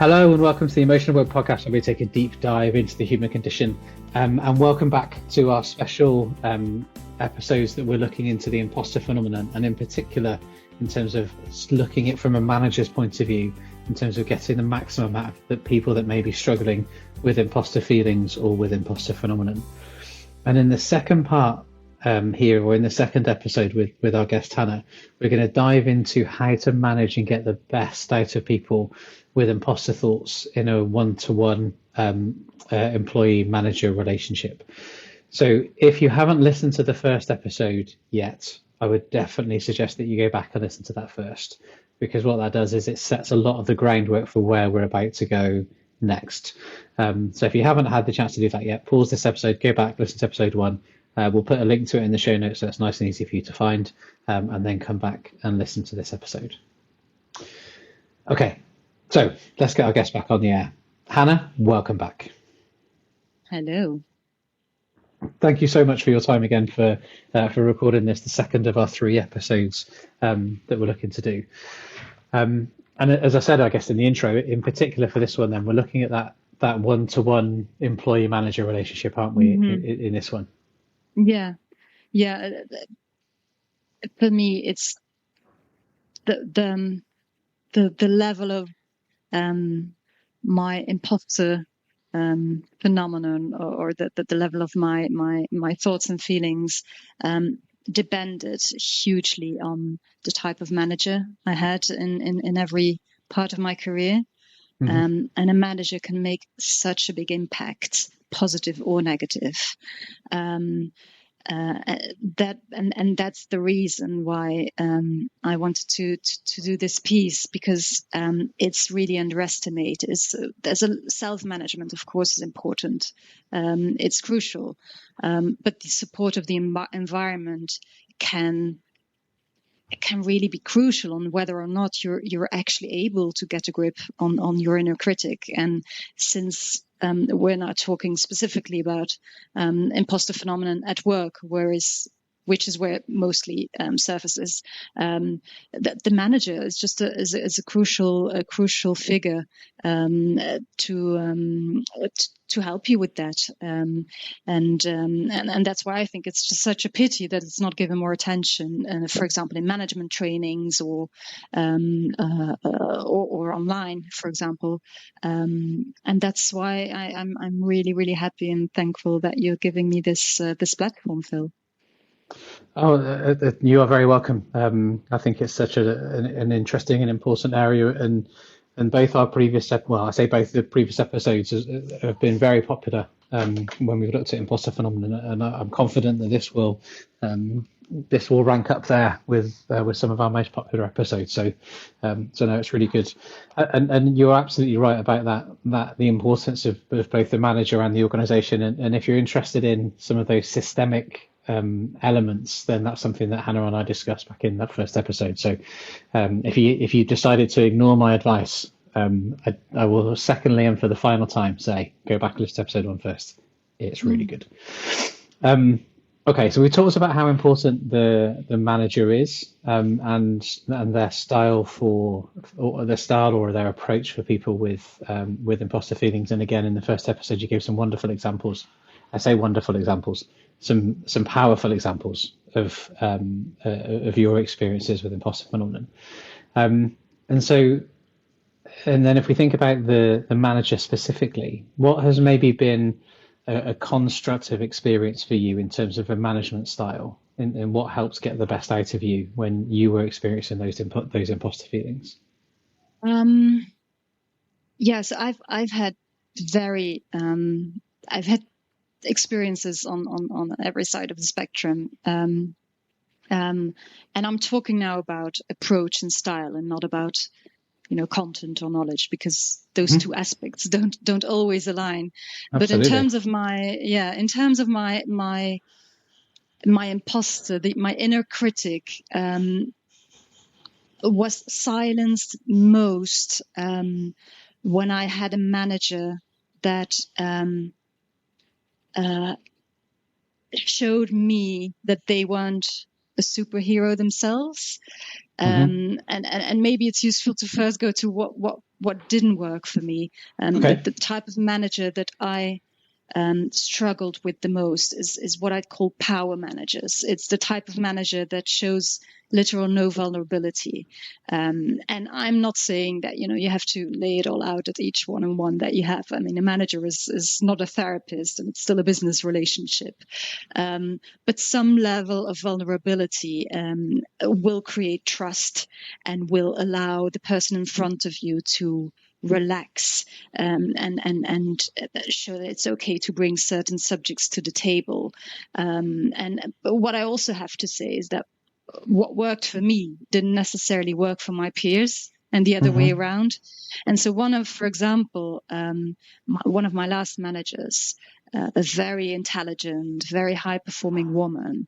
Hello and welcome to the Emotional Work Podcast, where we take a deep dive into the human condition. And welcome back to our special episodes that we're looking into the imposter phenomenon, and in particular, in terms of looking at it from a manager's point of view, in terms of getting the maximum out of the people that may be struggling with imposter feelings or with imposter phenomenon. And in the second part here, or in the second episode with our guest Hanne, we're going to dive into how to manage and get the best out of people with imposter thoughts in a one-to-one employee-manager relationship. So if you haven't listened to the first episode yet, I would definitely suggest that you go back and listen to that first, because what that does is it sets a lot of the groundwork for where we're about to go next. So if you haven't had the chance to do that yet, pause this episode, go back, listen to episode 1. We'll put a link to it in the show notes so it's nice and easy for you to find, and then come back and listen to this episode. Okay, so let's get our guest back on the air. Hanne, welcome back. Hello. Thank you so much for your time again for recording this, the second of our 3 episodes that we're looking to do. And as I said, I guess in the intro, in particular for this one, then we're looking at that one-to-one employee-manager relationship, aren't we? In this one? Yeah. For me, it's the level of my imposter phenomenon, or the level of my thoughts and feelings depended hugely on the type of manager I had in every part of my career. And a manager can make such a big impact, positive or negative. That's the reason why I wanted to do this piece, because it's really underestimated. There's a self-management, of course, is important. It's crucial, but the support of the environment can really be crucial on whether or not you're actually able to get a grip on your inner critic. And since we're not talking specifically about imposter phenomenon at work, which is where it mostly surfaces, the manager is just a crucial figure to help you with that, and that's why I think it's just such a pity that it's not given more attention, for example, in management trainings or online, for example, and that's why I'm really happy and thankful that you're giving me this platform, Phil. Oh, you are very welcome. I think it's such an interesting and important area, and both our previous the previous episodes have been very popular when we've looked at imposter phenomenon, and I'm confident that this will rank up there with some of our most popular episodes. So no, it's really good, and you're absolutely right about that the importance of both the manager and the organisation, and if you're interested in some of those systemic elements, then that's something that Hanne and I discussed back in that first episode. So if you decided to ignore my advice, I will secondly and for the final time say go back and listen to episode 1 first. It's really good. Okay, so we talked about how important the manager is, and their style or their approach for people with imposter feelings. And again, in the first episode, you gave some wonderful examples. I say wonderful examples, some powerful examples of your experiences with imposter phenomenon. And then if we think about the manager specifically, what has maybe been a constructive experience for you in terms of a management style, and what helps get the best out of you when you were experiencing those imposter feelings? Yes, I've had experiences on every side of the spectrum, and I'm talking now about approach and style, and not about content or knowledge, because those two aspects don't always align. Absolutely. But in terms of my imposter, my inner critic was silenced most when I had a manager that showed me that they weren't a superhero themselves. And maybe it's useful to first go to what didn't work for me. Okay. The type of manager that I struggled with the most is what I'd call power managers. It's the type of manager that shows little or no vulnerability. And I'm not saying that, you have to lay it all out at each one-on-one that you have. I mean, a manager is not a therapist, and it's still a business relationship. But some level of vulnerability will create trust and will allow the person in front of you to relax and show that it's okay to bring certain subjects to the table. But what I also have to say is that what worked for me didn't necessarily work for my peers, and the other way around. And so for example, one of my last managers, a very intelligent, very high performing woman,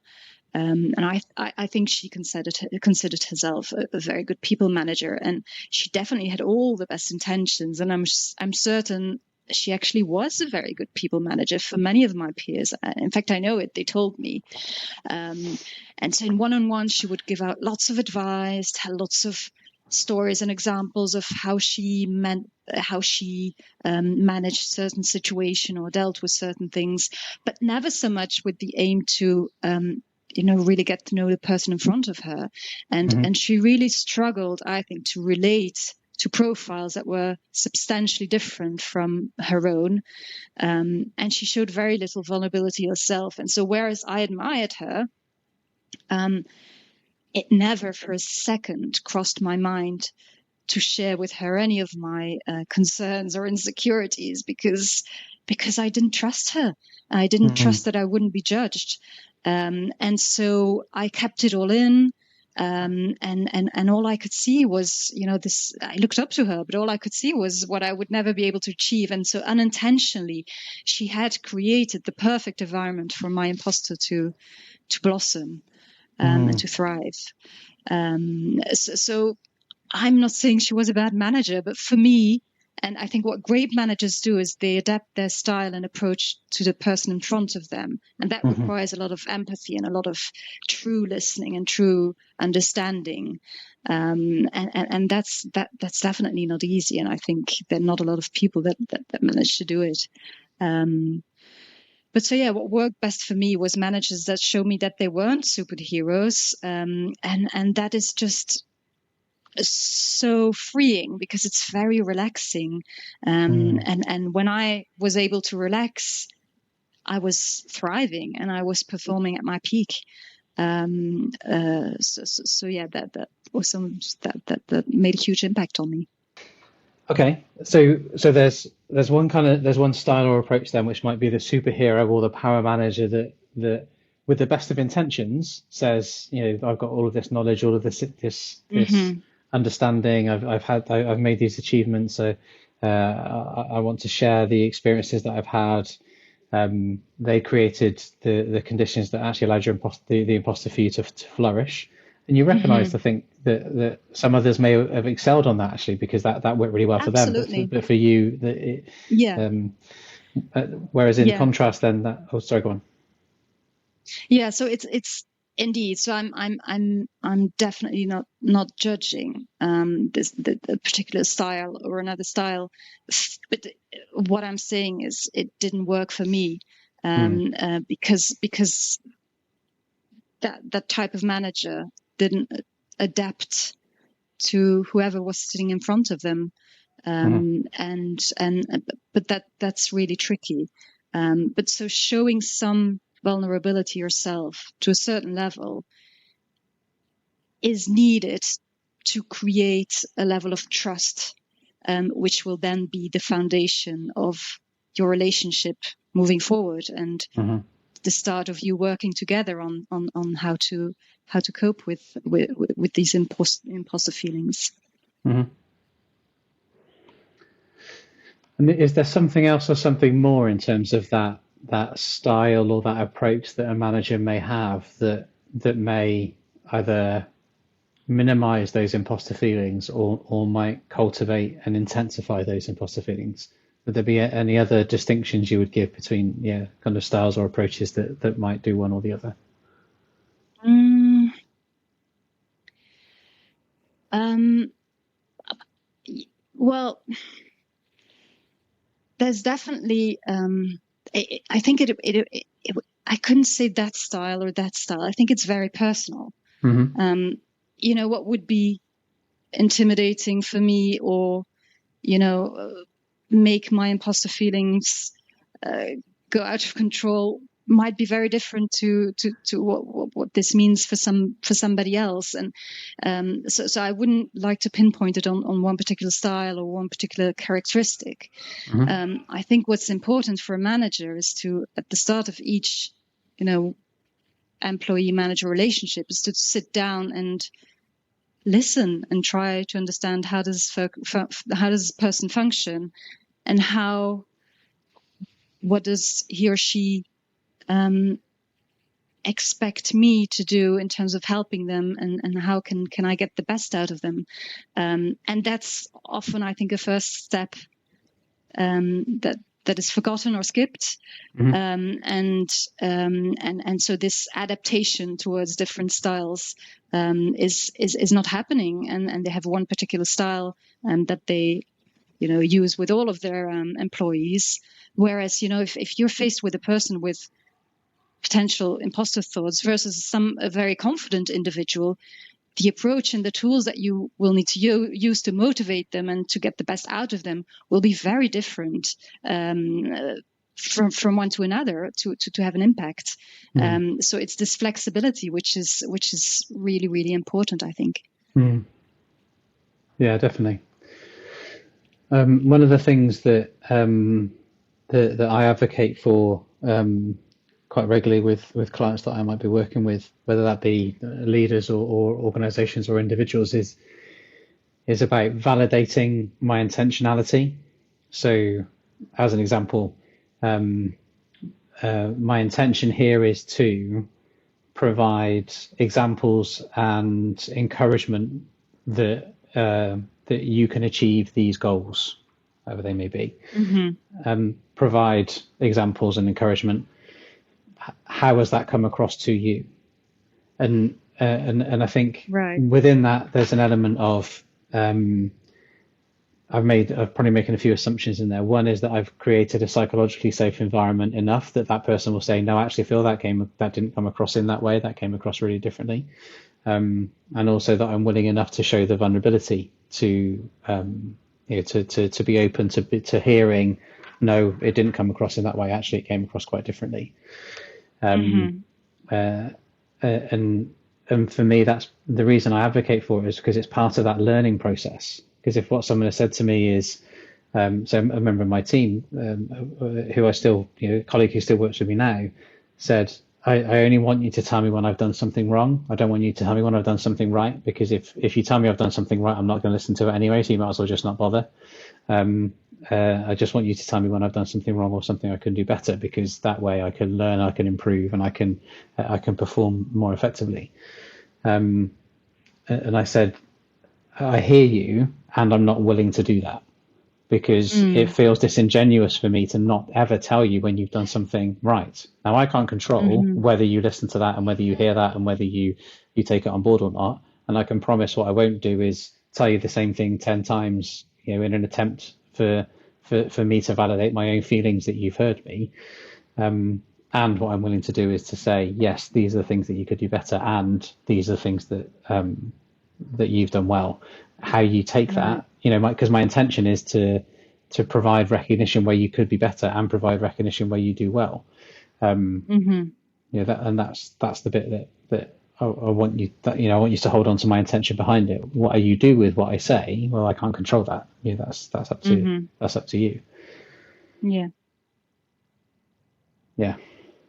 and I think she considered herself a very good people manager, and she definitely had all the best intentions. And I'm certain she actually was a very good people manager for many of my peers. In fact, I know it; they told me. And so in one-on-one, she would give out lots of advice, tell lots of stories and examples of how she managed certain situation or dealt with certain things, but never so much with the aim to really get to know the person in front of her. And she really struggled, I think, to relate to profiles that were substantially different from her own. And she showed very little vulnerability herself. And so whereas I admired her, it never for a second crossed my mind to share with her any of my concerns or insecurities because I didn't trust her. I didn't trust that I wouldn't be judged. And so I kept it all in. And all I could see was, I looked up to her, but all I could see was what I would never be able to achieve. And so unintentionally, she had created the perfect environment for my imposter to blossom and to thrive. So I'm not saying she was a bad manager, but for me, and I think what great managers do is they adapt their style and approach to the person in front of them. And that requires a lot of empathy and a lot of true listening and true understanding. And that's definitely not easy. And I think there are not a lot of people that manage to do it. But so, yeah, what worked best for me was managers that showed me that they weren't superheroes. And that is just so freeing because it's very relaxing. And when I was able to relax, I was thriving and I was performing at my peak. So yeah, that was that made a huge impact on me. Okay, so there's one style or approach then which might be the superhero or the power manager that with the best of intentions says, I've got all of this knowledge, all of this understanding. I've made these achievements, so I want to share the experiences that I've had. They created the conditions that actually allowed the imposter for you to flourish. And you recognise, I think, that some others may have excelled on that actually because that worked really well for them. But for you, whereas in contrast, then sorry, go on. Yeah, so it's indeed. So I'm definitely not judging the particular style or another style, but what I'm saying is it didn't work for me because that type of manager didn't adapt to whoever was sitting in front of them, but that's really tricky. But so showing some vulnerability yourself to a certain level is needed to create a level of trust, which will then be the foundation of your relationship moving forward and the start of you working together on how to cope with these imposter feelings. And is there something else or something more in terms of that style or that approach that a manager may have that may either minimize those imposter feelings or might cultivate and intensify those imposter feelings? Would there be any other distinctions you would give between kind of styles or approaches that might do one or the other? Well, there's definitely. I think I couldn't say that style or that style. I think it's very personal. Mm-hmm. What would be intimidating for me, or make my imposter feelings go out of control, might be very different to what this means for somebody else. And so I wouldn't like to pinpoint it on one particular style or one particular characteristic. Mm-hmm. I think what's important for a manager is to, at the start of each employee manager relationship, is to sit down and listen and try to understand how does this person function, and what does he or she expect me to do in terms of helping them, and how can I get the best out of them. And that's often, I think, a first step that is forgotten or skipped. Mm-hmm. And so this adaptation towards different styles is not happening, and they have one particular style that they use with all of their employees. Whereas if you're faced with a person with potential imposter thoughts versus a very confident individual, the approach and the tools that you will need to use to motivate them and to get the best out of them will be very different from one to another to have an impact. So it's this flexibility which is really, really important, I think. Yeah, definitely. One of the things that that I advocate for quite regularly with clients that I might be working with, whether that be leaders or organizations or individuals, is about validating my intentionality. So, as an example, my intention here is to provide examples and encouragement that that you can achieve these goals, whatever they may be. Provide examples and encouragement. How has that come across to you? And I think within that there's an element of I've probably making a few assumptions in there. One is that I've created a psychologically safe environment enough that person will say, no, actually, Phil, that didn't come across in that way. That came across really differently. And also that I'm willing enough to show the vulnerability to to be open to hearing, no, it didn't come across in that way. Actually, it came across quite differently. And for me, that's the reason I advocate for it, is because it's part of that learning process. Because if what someone has said to me is, so a member of my team, who I still, a colleague who still works with me now, said, I only want you to tell me when I've done something wrong. I don't want you to tell me when I've done something right, because if you tell me I've done something right, I'm not going to listen to it anyway, so you might as well just not bother. I just want you to tell me when I've done something wrong or something I can do better, because that way I can learn, I can improve, and I can perform more effectively. And I said, I hear you, and I'm not willing to do that, because it feels disingenuous for me to not ever tell you when you've done something right. Now, I can't control whether you listen to that and whether you hear that and whether you take it on board or not. And I can promise what I won't do is tell you the same thing 10 times, in an attempt for me to validate my own feelings that you've heard me. And what I'm willing to do is to say, yes, these are the things that you could do better, and these are the things that that you've done well. How you take that, because my intention is to provide recognition where you could be better and provide recognition where you do well. And that's the bit that I want you, I want you to hold on to my intention behind it. What you do with what I say, well, I can't control that. That's up to that's up to you. Yeah,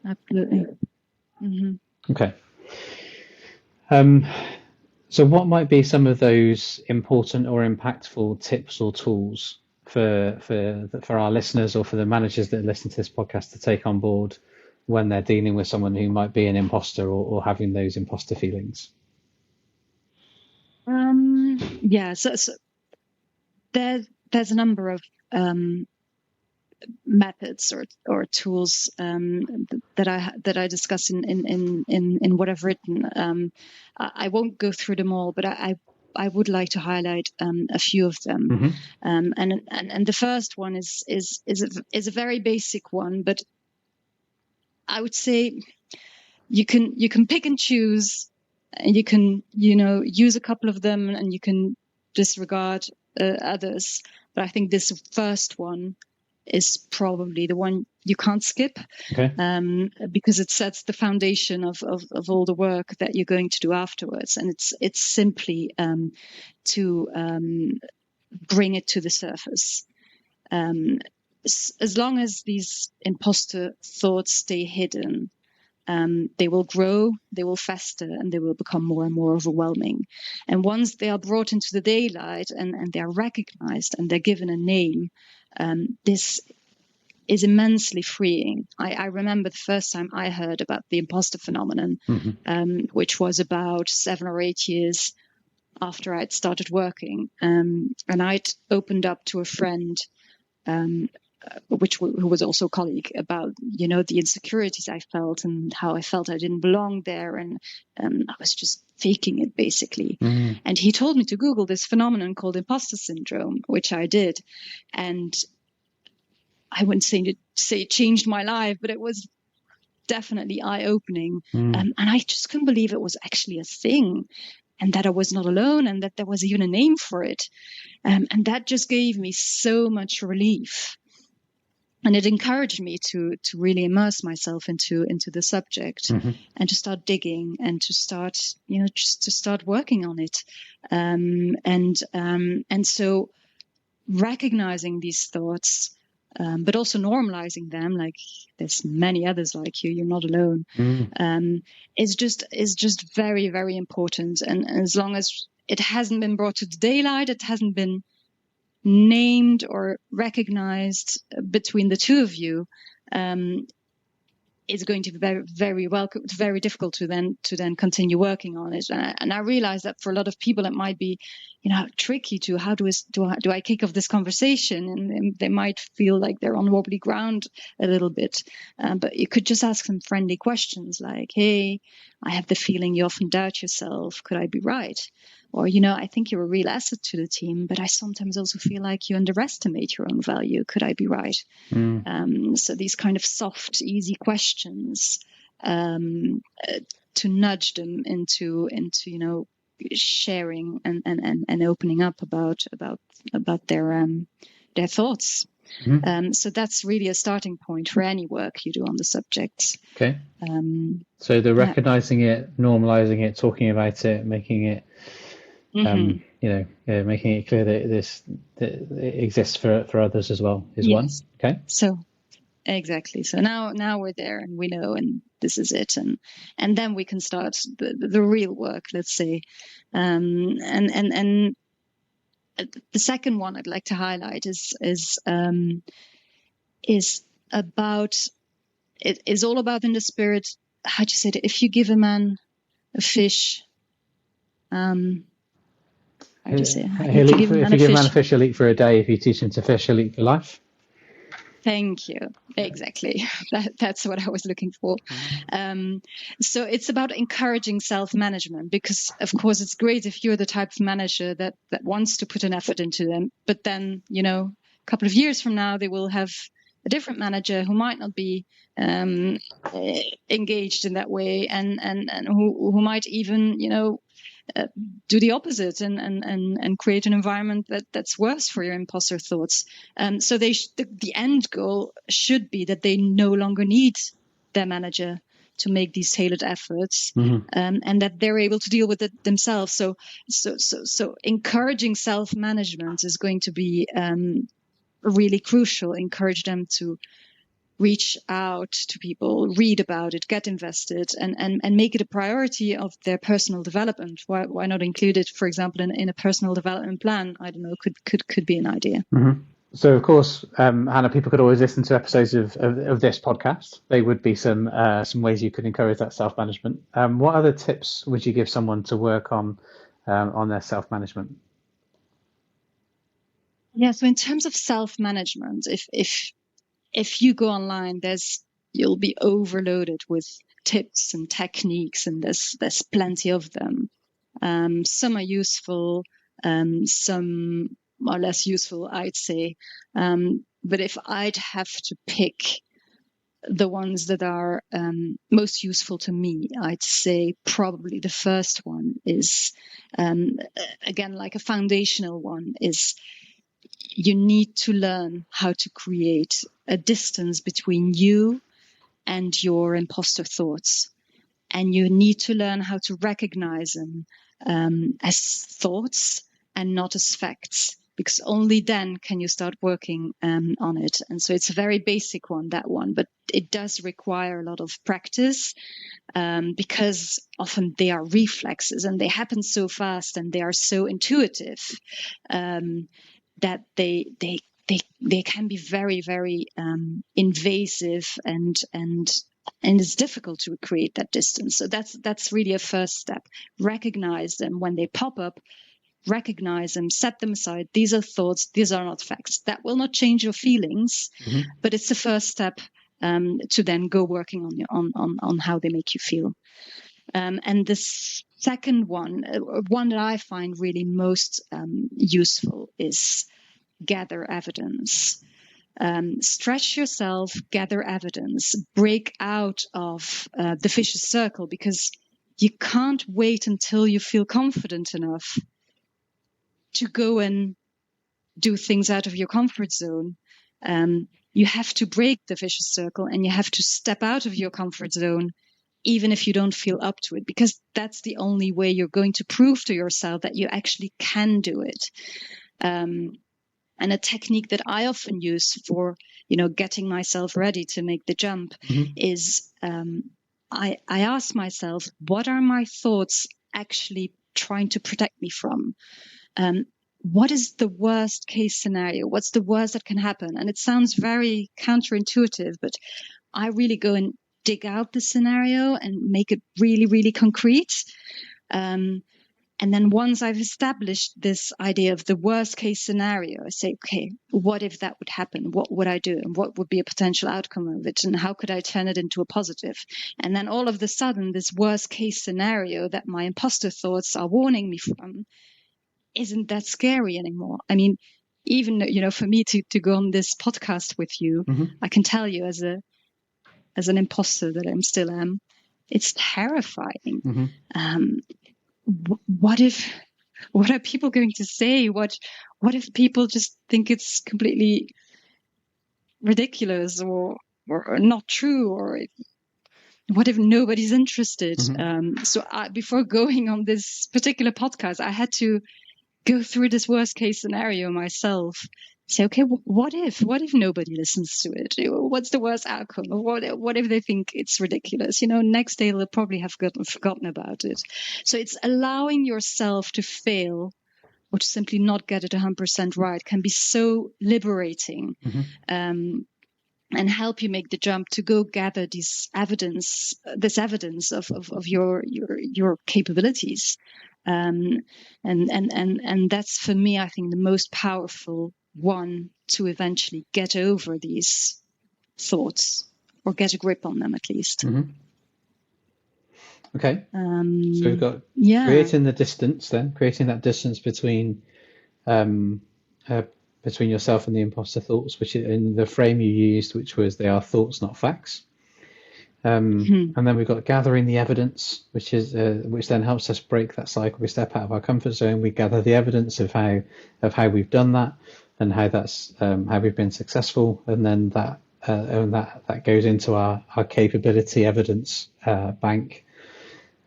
Absolutely. Okay. So what might be some of those important or impactful tips or tools for our listeners, or for the managers that listen to this podcast, to take on board when they're dealing with someone who might be an imposter, or having those imposter feelings? So there's a number of methods or tools that I discuss in what I've written. I won't go through them all, but I would like to highlight a few of them. And the first one is a very basic one, but I would say you can pick and choose, and you can use a couple of them, and you can disregard others. But I think this first one is probably the one you can't skip, because it sets the foundation of all the work that you're going to do afterwards, and it's simply to bring it to the surface. As long as these imposter thoughts stay hidden, they will grow, they will fester, and they will become more and more overwhelming. And once they are brought into the daylight and they are recognized and they're given a name, this is immensely freeing. I remember the first time I heard about the imposter phenomenon, which was about 7 or 8 years after I'd started working. And I'd opened up to a friend, who was also a colleague, about the insecurities I felt and how I felt I didn't belong there, and I was just faking it basically. And he told me to Google this phenomenon called imposter syndrome, which I did, and I wouldn't say it changed my life, but it was definitely eye-opening. And I just couldn't believe it was actually a thing, and that I was not alone, and that there was even a name for it. And that just gave me so much relief. And it encouraged me to really immerse myself into the subject, and to start digging, and to start, just to start working on it. And so recognizing these thoughts, but also normalizing them, like there's many others like you, you're not alone, is just very, very important. And as long as it hasn't been brought to the daylight, it hasn't been named or recognized between the two of you, it's going to be very difficult to then continue working on it. And I realize that for a lot of people it might be tricky to how do I kick off this conversation, and they might feel like they're on wobbly ground a little bit, but you could just ask some friendly questions like, hey, I have the feeling you often doubt yourself, could I be right? Or, I think you're a real asset to the team, but I sometimes also feel like you underestimate your own value. Could I be right? So these kind of soft, easy questions, to nudge them into sharing and opening up about their thoughts. So that's really a starting point for any work you do on the subject. Okay. So the recognizing it, normalizing it, talking about it, making it, making it clear that it exists for others as well is one. Okay. So exactly. So now we're there, and we know, and this is it, and then we can start the real work, let's say. And the second one I'd like to highlight is all about, in the spirit, how do you say it? If you give a man a fish, how do you say it? If you give a man a fish, he'll eat for a day. If you teach him to fish, he'll eat for life. Thank you. Exactly. That's what I was looking for. So it's about encouraging self-management, because, of course, it's great if you're the type of manager that wants to put an effort into them. But then, a couple of years from now, they will have a different manager who might not be engaged in that way, and who might even, do the opposite and create an environment that's worse for your imposter thoughts. So the end goal should be that they no longer need their manager to make these tailored efforts, and that they're able to deal with it themselves. So encouraging self-management is going to be really crucial. Encourage them to reach out to people, read about it, get invested, and make it a priority of their personal development. Why not include it, for example, in a personal development plan? I don't know, could be an idea. So, of course, Hanne, people could always listen to episodes of this podcast. They would be some ways you could encourage that self-management. What other tips would you give someone to work on their self-management? Yeah, so in terms of self-management, if you go online, you'll be overloaded with tips and techniques, and there's plenty of them. Some are useful, some are less useful, I'd say. But if I'd have to pick the ones that are most useful to me, I'd say probably the first one is, again, like a foundational one, is you need to learn how to create a distance between you and your imposter thoughts. And you need to learn how to recognize them as thoughts and not as facts, because only then can you start working on it. And so it's a very basic one, that one, but it does require a lot of practice, because often they are reflexes and they happen so fast and they are so intuitive, that they can be very, very invasive, and it's difficult to create that distance. So that's really a first step. Recognize them when they pop up. Recognize them, set them aside. These are thoughts. These are not facts. That will not change your feelings, but it's the first step to then go working on how they make you feel. And the second one that I find really most useful is gather evidence. Stretch yourself, gather evidence, break out of the vicious circle, because you can't wait until you feel confident enough to go and do things out of your comfort zone. You have to break the vicious circle and you have to step out of your comfort zone, even if you don't feel up to it, because that's the only way you're going to prove to yourself that you actually can do it. And a technique that I often use for, getting myself ready to make the jump is I ask myself, what are my thoughts actually trying to protect me from? What is the worst case scenario? What's the worst that can happen? And it sounds very counterintuitive, but I really go and dig out the scenario and make it really, really concrete. And then once I've established this idea of the worst case scenario, I say, okay, what if that would happen? What would I do? And what would be a potential outcome of it? And how could I turn it into a positive? And then all of a sudden, this worst case scenario that my imposter thoughts are warning me from isn't that scary anymore. I mean, even, for me to go on this podcast with you, I can tell you as an imposter that I still am, it's terrifying. What are people going to say? What if people just think it's completely ridiculous or not true? Or what if nobody's interested? So before going on this particular podcast, I had to go through this worst case scenario myself. Say, okay, what if nobody listens to it? What's the worst outcome? What if they think it's ridiculous? Next day they'll probably have forgotten about it. So it's allowing yourself to fail or to simply not get it 100% right can be so liberating, and help you make the jump to go gather this evidence of your capabilities. And that's, for me, I think, the most powerful one to eventually get over these thoughts, or get a grip on them at least. Okay. So we've got creating the distance, then creating that distance between yourself and the imposter thoughts, which in the frame you used, which was they are thoughts, not facts. And then we've got gathering the evidence, which then helps us break that cycle. We step out of our comfort zone. We gather the evidence of how we've done that, and how that's how we've been successful, and then that goes into our capability evidence bank.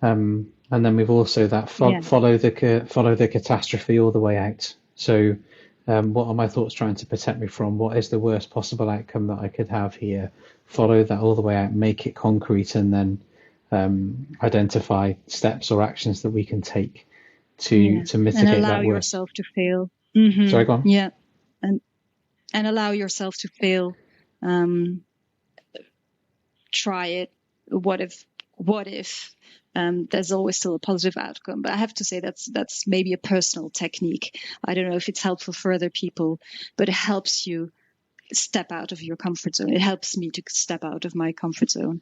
And then we've also follow the catastrophe all the way out. So what are my thoughts trying to protect me from? What is the worst possible outcome that I could have here? Follow that all the way out, make it concrete, and then identify steps or actions that we can take to mitigate and allow that worst. yourself to fail. Sorry, go on. Yeah, and allow yourself to fail. Try it. What if? There's always still a positive outcome. But I have to say that's maybe a personal technique. I don't know if it's helpful for other people, but it helps you step out of your comfort zone. It helps me to step out of my comfort zone,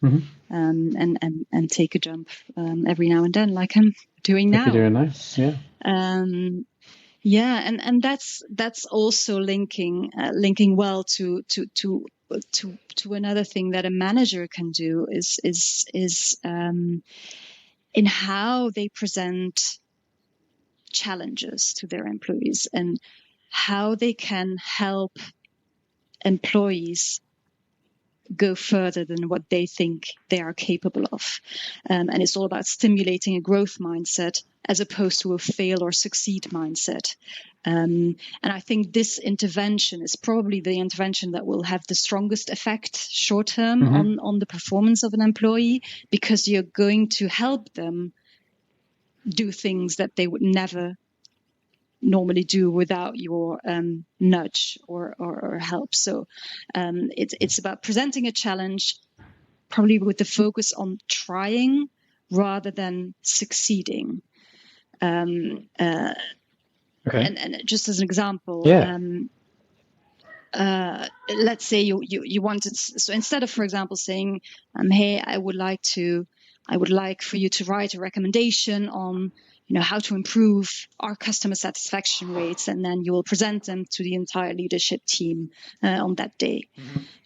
and take a jump every now and then, like I'm doing now. Yeah. Yeah, and that's also linking well to another thing that a manager can do is in how they present challenges to their employees and how they can help employees go further than what they think they are capable of. And it's all about stimulating a growth mindset as opposed to a fail or succeed mindset. And I think this intervention is probably the intervention that will have the strongest effect short term on the performance of an employee, because you're going to help them do things that they would never normally do without your nudge or help. So it's about presenting a challenge, probably with the focus on trying rather than succeeding. And just as an example, let's say you wanted, so instead of, for example, saying, hey, I would like for you to write a recommendation on how to improve our customer satisfaction rates, and then you will present them to the entire leadership team on that day.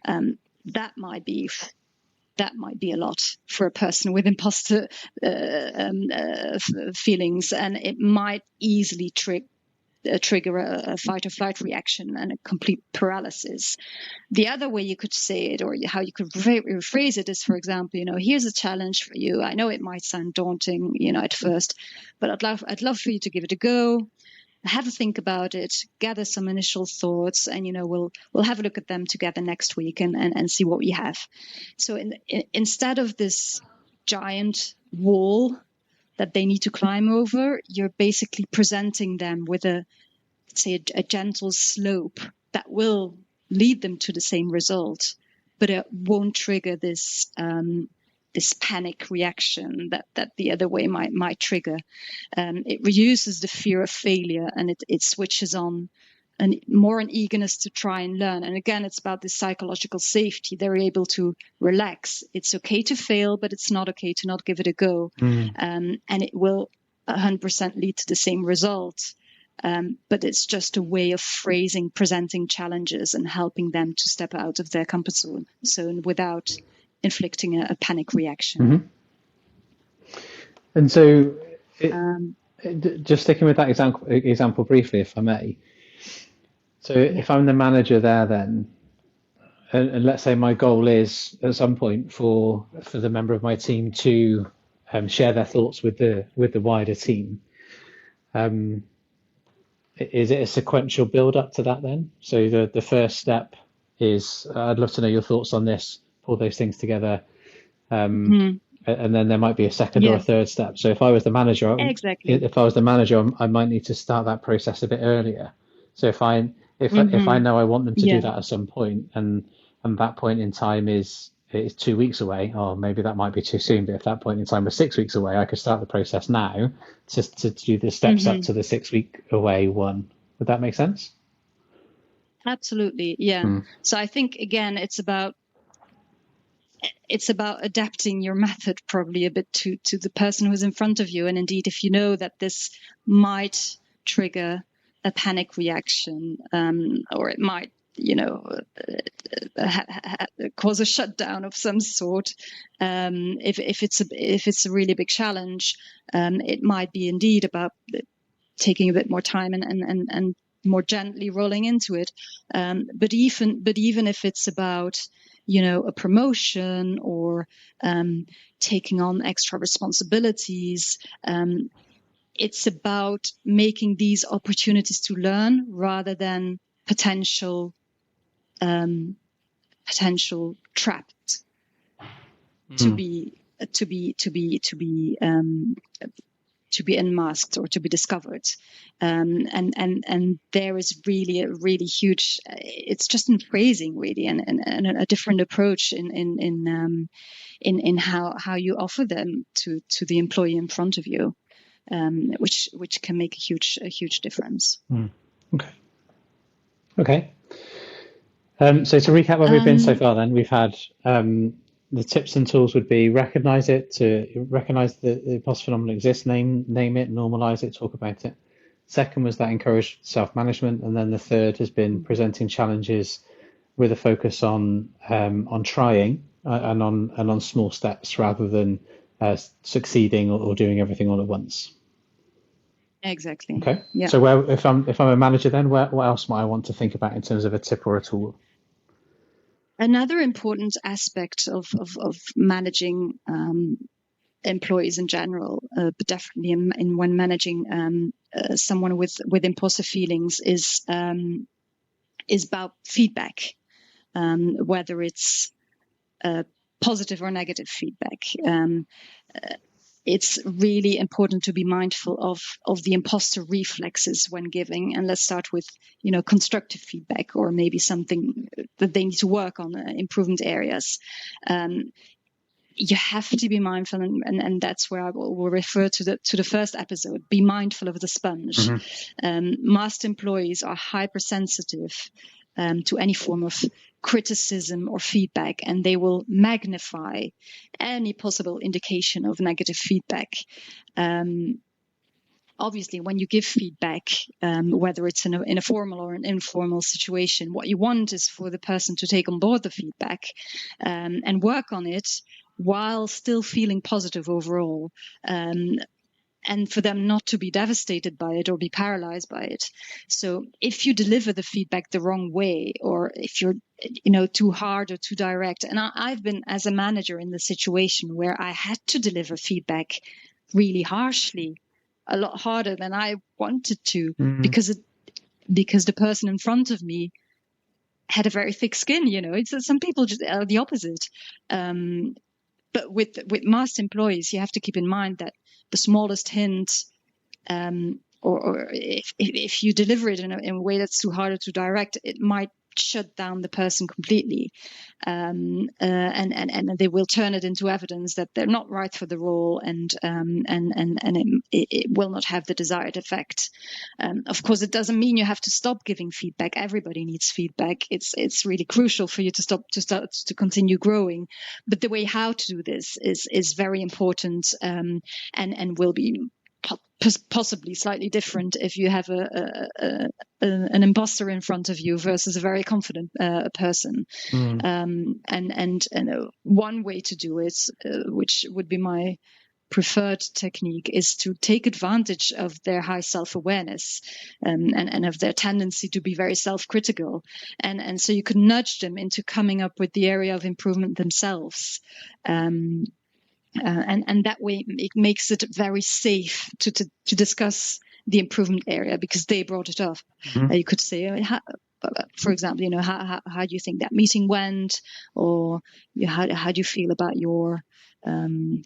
That might be a lot for a person with imposter feelings, and it might easily trigger a fight or flight reaction and a complete paralysis. The other way you could say it, or how you could rephrase it, is, for example, here's a challenge for you. I know it might sound daunting, at first, but I'd love for you to give it a go. Have a think about it, gather some initial thoughts, and we'll have a look at them together next week and see what we have. So instead of this giant wall that they need to climb over, you're basically presenting them with a gentle slope that will lead them to the same result, but it won't trigger this panic reaction that the other way might trigger. It reduces the fear of failure, and it switches on an eagerness to try and learn. And again, it's about this psychological safety. They're able to relax. It's okay to fail, but it's not okay to not give it a go. And it will 100% lead to the same result. But it's just a way of presenting challenges and helping them to step out of their comfort zone without inflicting a panic reaction. And so, just sticking with that example briefly, if I may. So if I'm the manager there, then, and let's say my goal is at some point for the member of my team to share their thoughts with the wider team. Is it a sequential build up to that then? So the first step is, I'd love to know your thoughts on this, pull those things together. And then there might be a second or a third step. So if I was the manager, I might need to start that process a bit earlier. So if I know I want them to do that at some point, and that point in time is 2 weeks away, or maybe that might be too soon, but if that point in time was 6 weeks away, I could start the process now to do the steps up to the 6 week away one. Would that make sense? Absolutely, yeah. So I think, again, it's about adapting your method probably a bit to the person who's in front of you. And indeed, if you know that this might trigger a panic reaction, or it might cause a shutdown of some sort, if it's a really big challenge, it might be indeed about taking a bit more time and more gently rolling into it. But even if it's about a promotion or taking on extra responsibilities, it's about making these opportunities to learn rather than potential trapped to be unmasked or to be discovered. And there is really a really huge, it's just in phrasing really, and a different approach in how you offer them to the employee in front of you, which can make a huge difference. Okay. So to recap where we've been so far, then we've had the tips and tools would be recognize it, to recognize the imposter phenomenon exists, name it, normalize it, talk about it. Second was that encourage self-management, and then the third has been presenting challenges with a focus on trying and on small steps rather than succeeding or doing everything all at once. Exactly. Okay. Yeah. So if I'm a manager, then what else might I want to think about in terms of a tip or a tool? Another important aspect of managing employees in general, but definitely when managing someone with imposter feelings is about feedback, whether it's positive or negative feedback. It's really important to be mindful of the imposter reflexes when giving. And let's start with, constructive feedback, or maybe something that they need to work on, improvement areas. You have to be mindful, and that's where I will refer to the first episode. Be mindful of the sponge. Master employees are hypersensitive to any form of criticism or feedback, and they will magnify any possible indication of negative feedback. Obviously, when you give feedback, whether it's in a formal or an informal situation, what you want is for the person to take on board the feedback and work on it while still feeling positive overall. And for them not to be devastated by it or be paralyzed by it. So if you deliver the feedback the wrong way, or if you're, too hard or too direct, and I've been as a manager in the situation where I had to deliver feedback really harshly, a lot harder than I wanted to, because the person in front of me had a very thick skin. It's some people just are the opposite. But with master employees, you have to keep in mind that the smallest hint, or if you deliver it in a way that's too hard or too direct, it might shut down the person completely, and they will turn it into evidence that they're not right for the role, and it will not have the desired effect. Of course, it doesn't mean you have to stop giving feedback. Everybody needs feedback. It's really crucial for you to continue growing. But the way how to do this is very important, and will be possibly slightly different if you have an imposter in front of you versus a very confident person. And one way to do it, which would be my preferred technique, is to take advantage of their high self-awareness, and of their tendency to be very self-critical, and so you could nudge them into coming up with the area of improvement themselves. And that way it makes it very safe to discuss the improvement area because they brought it up. You could say, for example, how do you think that meeting went, or how do you feel about your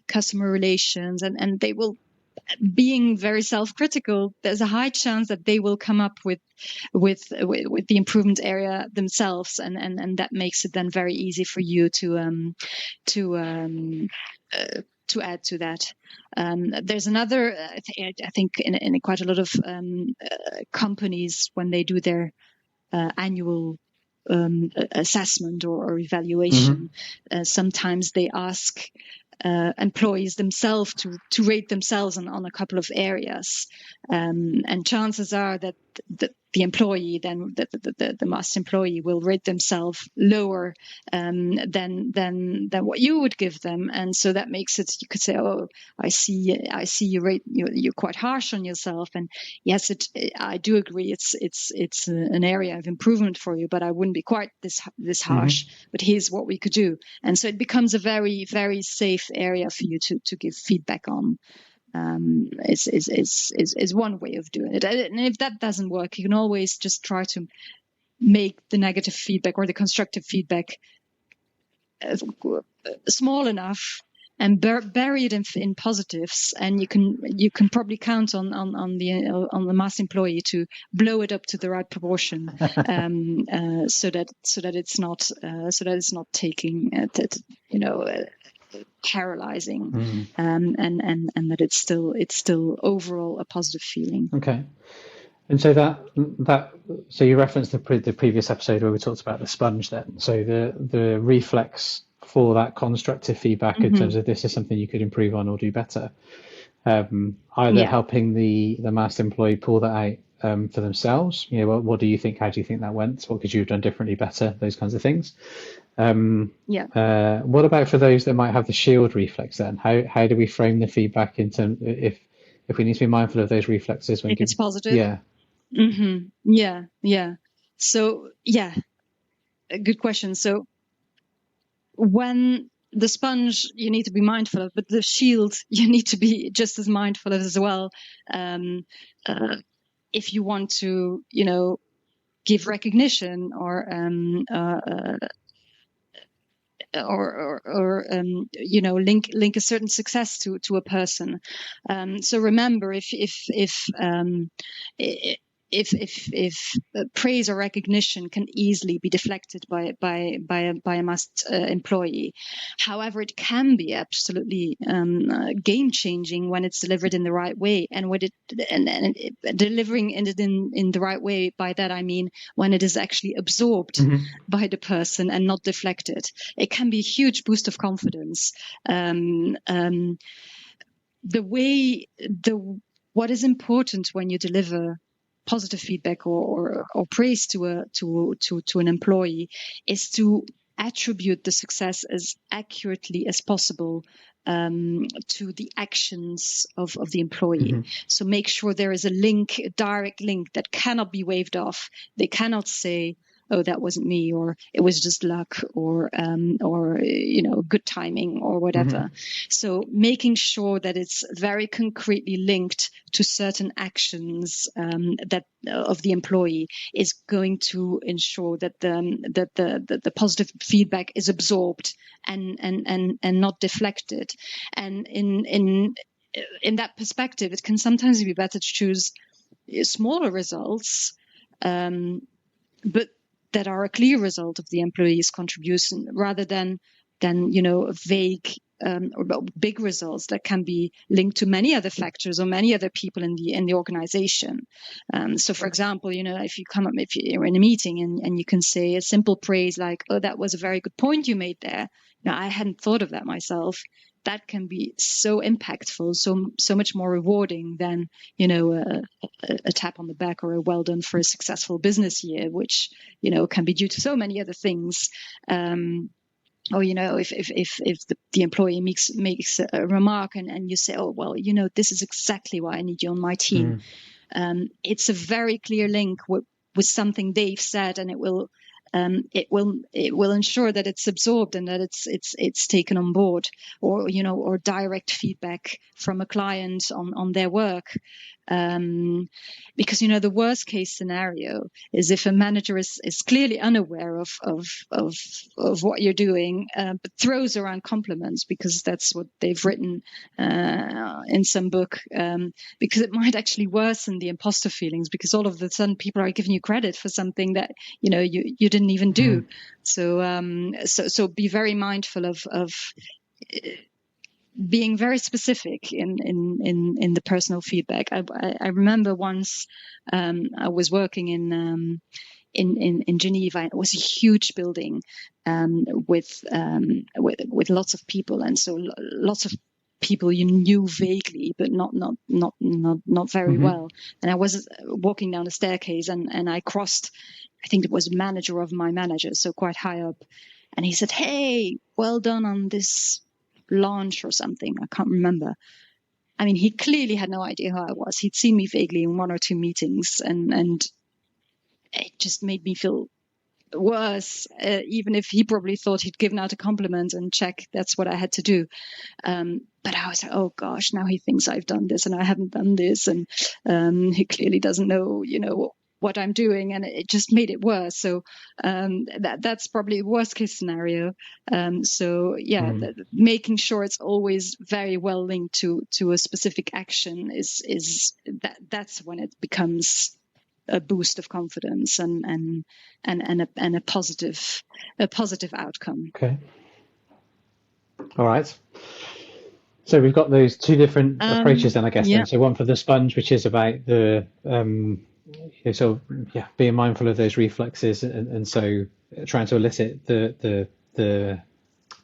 customer relations, and they will, being very self-critical, there's a high chance that they will come up with the improvement area themselves, and that makes it then very easy for you to add to that. There's another, I think in quite a lot of companies, when they do their annual assessment or evaluation, sometimes they ask employees themselves to rate themselves on a couple of areas, and chances are that the employee, then the master employee, will rate themselves lower than what you would give them, and so that makes it, you could say, oh, I see you're quite harsh on yourself, and yes, I do agree it's an area of improvement for you, but I wouldn't be quite this harsh. But here's what we could do, and so it becomes a very, very safe area for you to give feedback on. Is one way of doing it. And if that doesn't work, you can always just try to make the negative feedback or the constructive feedback small enough and bury it in positives, and you can probably count on the mass employee to blow it up to the right proportion, so that it's not taking paralyzing, and that it's still overall a positive feeling. Okay. And so so you referenced the previous episode where we talked about the sponge then. So the reflex for that constructive feedback in terms Hmm. of this is something you could improve on or do better. Either Yeah. helping the master employee pull that out for themselves. What do you think? How do you think that went? What could you have done differently, better? Those kinds of things. Yeah. What about for those that might have the shield reflex then? How do we frame the feedback in terms if we need to be mindful of those reflexes when If it's giving? positive. Yeah. Yeah. Yeah. So yeah, a good question. So when the sponge you need to be mindful of, but the shield you need to be just as mindful of as well. Um, if you want to, give recognition or link a certain success to a person. So remember, if praise or recognition can easily be deflected by a must employee. However, it can be absolutely game changing when it's delivered in the right way, and delivering it in the right way. By that I mean when it is actually absorbed Hmm. by the person and not deflected. It can be a huge boost of confidence. What is important when you deliver positive feedback or praise to an employee is to attribute the success as accurately as possible to the actions of the employee. Hmm. So make sure there is a direct link that cannot be waved off. They cannot say, oh, that wasn't me, or it was just luck, or good timing, or Hmm. whatever. So making sure that it's very concretely linked to certain actions that of the employee is going to ensure that the positive feedback is absorbed and not deflected. And in that perspective, it can sometimes be better to choose smaller results, but that are a clear result of the employee's contribution, rather than vague or big results that can be linked to many other factors or many other people in the organization. So, for example, if you're in a meeting and you can say a simple praise like, "Oh, that was a very good point you made there. I hadn't thought of that myself." That can be so impactful, so much more rewarding than a tap on the back or a well done for a successful business year, which can be due to so many other things. Or if the employee makes a remark and you say, oh well, this is exactly why I need you on my team. It's a very clear link with something they've said, and it will ensure that it's absorbed and that it's taken on board, or direct feedback from a client on their work. Because the worst case scenario is if a manager is clearly unaware of what you're doing, but throws around compliments because that's what they've written in some book, because it might actually worsen the imposter feelings, because all of a sudden people are giving you credit for something that you didn't even do. So be very mindful of being very specific in the personal feedback. I remember once I was working in Geneva, and it was a huge building with lots of people, and so lots of people you knew vaguely, but not very Hmm. well. And I was walking down the staircase, and I crossed, I think it was a manager of my manager, so quite high up, and he said, "Hey, well done on this launch," or something. I can't remember. I mean, he clearly had no idea who I was. He'd seen me vaguely in one or two meetings, and it just made me feel worse, even if he probably thought he'd given out a compliment and check that's what I had to do. But I was like, oh gosh, now he thinks I've done this and I haven't done this, and he clearly doesn't know, what I'm doing, and it just made it worse. So that's probably the worst case scenario. So yeah, making sure it's always very well linked to a specific action that's when it becomes a boost of confidence and a positive outcome. Okay. All right. So we've got those two different approaches then, I guess. Yeah. Then, so one for the sponge, which is about the being mindful of those reflexes, and so trying to elicit the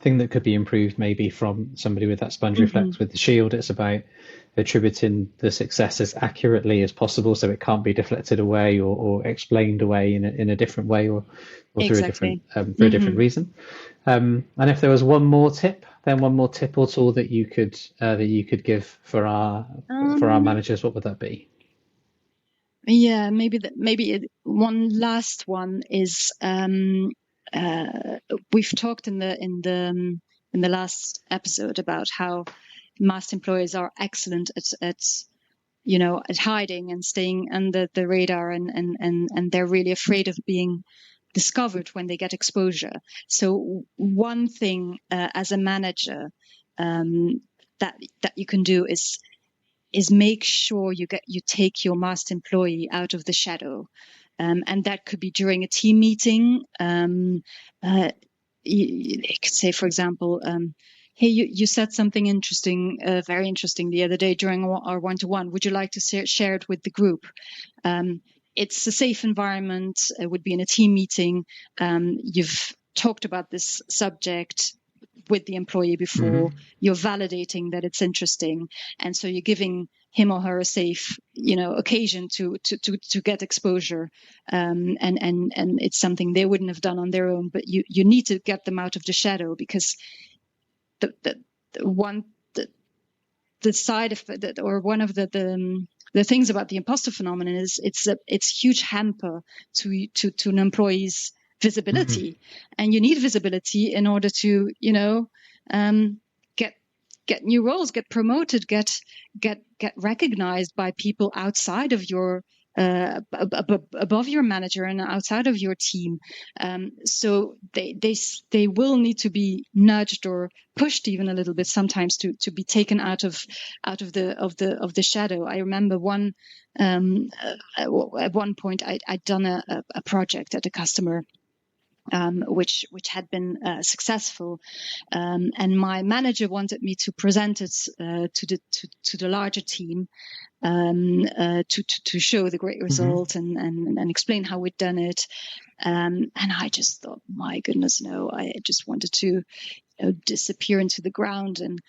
thing that could be improved maybe from somebody with that sponge reflex. With the shield, it's about attributing the success as accurately as possible, so it can't be deflected away or explained away in a different way or through a different Exactly. for a different reason. And if there was one more tip, then one more tip or tool that you could give for our managers, what would that be? Yeah, maybe one last one is we've talked in the last episode about how masked employees are excellent at hiding and staying under the radar, and they're really afraid of being discovered when they get exposure. So one thing as a manager that you can do is make sure you take your masked employee out of the shadow, and that could be during a team meeting. You could say, for example, hey, you said something interesting, very interesting the other day during our one-to-one. Would you like to share it with the group? It's a safe environment. It would be in a team meeting. You've talked about this subject with the employee before. You're validating that it's interesting, and so you're giving him or her a safe, occasion to get exposure, and it's something they wouldn't have done on their own. But you need to get them out of the shadow, because the side effect, or one of the things about the imposter phenomenon is it's huge hamper to an employee's visibility, and you need visibility in order to get new roles, get promoted, get recognized by people outside of your above your manager and outside of your team. So they will need to be nudged or pushed even a little bit sometimes to be taken out of the shadow. I remember at one point I'd done a project at a customer, which had been successful, and my manager wanted me to present it to the larger team, to show the great result and explain how we'd done it. And I just thought, my goodness, no! I just wanted to disappear into the ground, and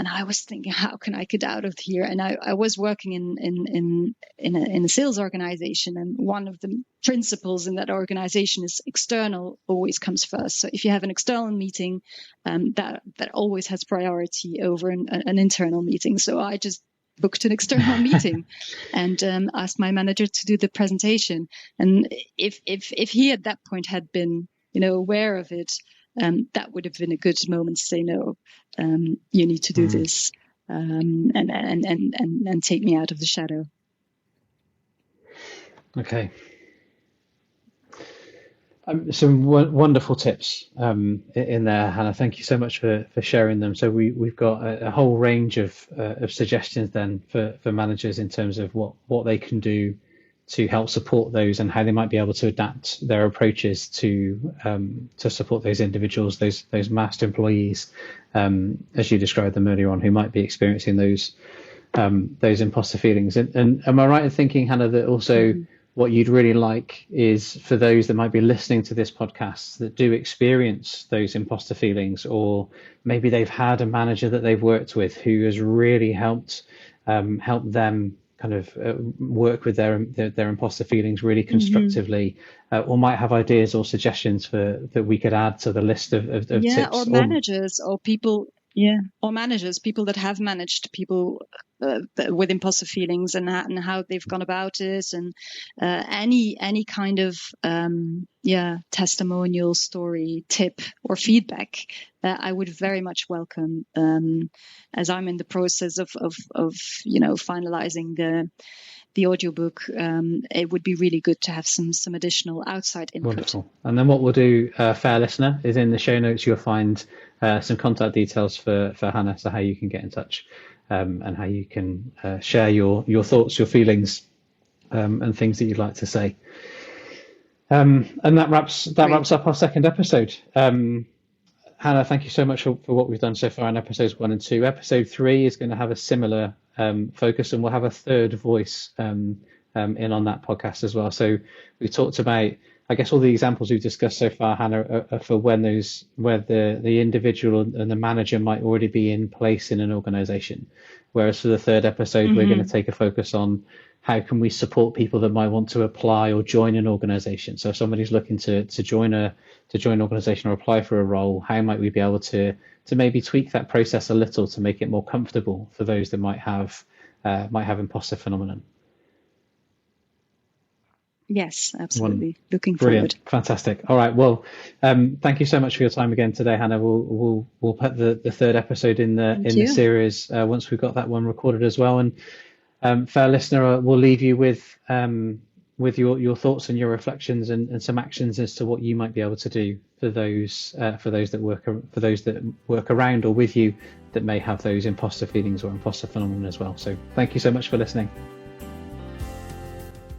I was thinking, how can I get out of here? And I was working in a sales organization, and one of the principles in that organization is external always comes first. So if you have an external meeting, that always has priority over an internal meeting. So I just booked an external meeting and asked my manager to do the presentation. And if he at that point had been aware of it, that would have been a good moment to say, no, you need to do this, and take me out of the shadow. Okay. Some wonderful tips in there, Hannah. Thank you so much for sharing them. So we've got a whole range of suggestions then for managers in terms of what they can do to help support those, and how they might be able to adapt their approaches to support those individuals, those masked employees, as you described them earlier on, who might be experiencing those imposter feelings. And am I right in thinking, Hannah, that also what you'd really like is for those that might be listening to this podcast that do experience those imposter feelings, or maybe they've had a manager that they've worked with who has really helped them kind of work with their imposter feelings really constructively, or might have ideas or suggestions that we could add to the list of tips. Or managers or people. Yeah, or managers, people that have managed people with imposter feelings, and how they've gone about it, and any kind of testimonial, story, tip, or feedback, I would very much welcome. As I'm in the process of finalizing the audiobook, it would be really good to have some additional outside input. Wonderful. And then what we'll do, fair listener, is in the show notes you'll find some contact details for Hannah, so how you can get in touch, and how you can share your thoughts, your feelings, and things that you'd like to say. And that wraps up our second episode. Hannah, thank you so much for what we've done so far in episodes 1 and 2. Episode 3 is going to have a similar focus, and we'll have a third voice in on that podcast as well. So we talked about I guess all the examples we've discussed so far, Hannah, are for where the individual and the manager might already be in place in an organization. Whereas for the third episode, we're going to take a focus on how can we support people that might want to apply or join an organization. So if somebody's looking to join an organization or apply for a role, how might we be able to maybe tweak that process a little to make it more comfortable for those that might have imposter phenomenon. Yes, absolutely. Looking Brilliant. forward. Fantastic. All right. Well, thank you so much for your time again today, Hannah. We'll put the third episode in the series once we've got that one recorded as well. And fair listener, we'll leave you with your thoughts and your reflections and some actions as to what you might be able to do for those that work around or with you that may have those imposter feelings or imposter phenomenon as well. So thank you so much for listening.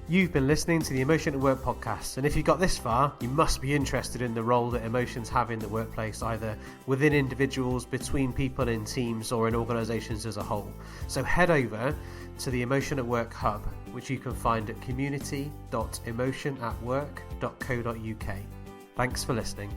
You've been listening to the Emotion at Work podcast, and if you got this far, you must be interested in the role that emotions have in the workplace, either within individuals, between people in teams, or in organisations as a whole. So head over to the Emotion at Work hub, which you can find at community.emotionatwork.co.uk. Thanks for listening.